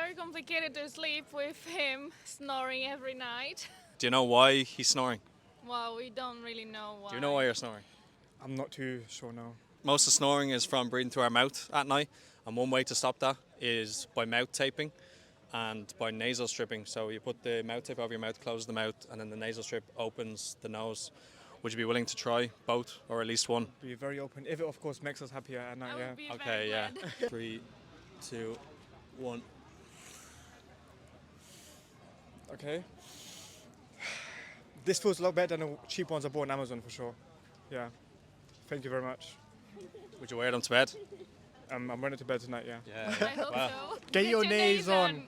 very complicated to sleep with him snoring every night. Do you know why he's snoring? Well, we don't really know why. Do you know why you're snoring? I'm not too sure now. Most of snoring is from breathing through our mouth at night, and one way to stop that is by mouth taping and by nasal stripping. So you put the mouth tape over your mouth, close the mouth, and then the nasal strip opens the nose. Would you be willing to try both, or at least one? Be very open. If it, of course, makes us happier at night, I yeah. would be Okay, very yeah. glad. 3, 2, 1. Okay. This feels a lot better than the cheap ones I bought on Amazon for sure. Yeah. Thank you very much. Would you wear them to bed? I'm running to bed tonight, yeah. Yeah. I hope so. Get your Naze on.